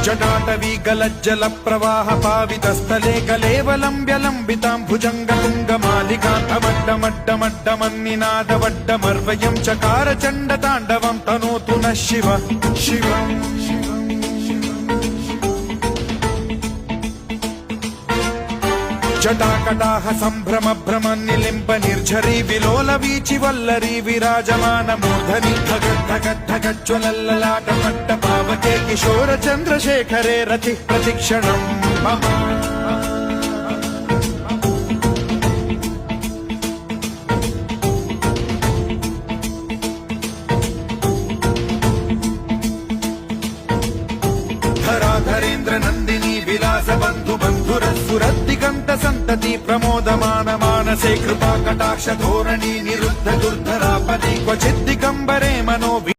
जटाटवी गलज्जल प्रवाह पावितस्थले कलेवलम्ब्यलम्बितां भुजङ्गतुङ्गमालिकान्तमड्डमड्डमड्डमन्निनादवड्डमर्वयं चकार चण्डताण्डवं तनोतु नः शिव शिव जटाकटाह सम्भ्रम भ्रम निलिम्ब निर्झरी विलोल वीचि वल्लरी विराजमान मूर्धनि धगद्धगद्धगज्ज्वलल्ललाट पट्ट पावके किशोर चन्द्रशेखरे रतिः प्रतिक्षणम् मम धराधरेन्द्र नन्दिनी विलास बन्धु बन्धुरस्फुरद्दिगन्त सन्तति प्रमोदमान मानसे कृपा कटाक्ष धोरणी निरुद्ध दुर्धरापदि क्वचिद्दिगम्बरे मनो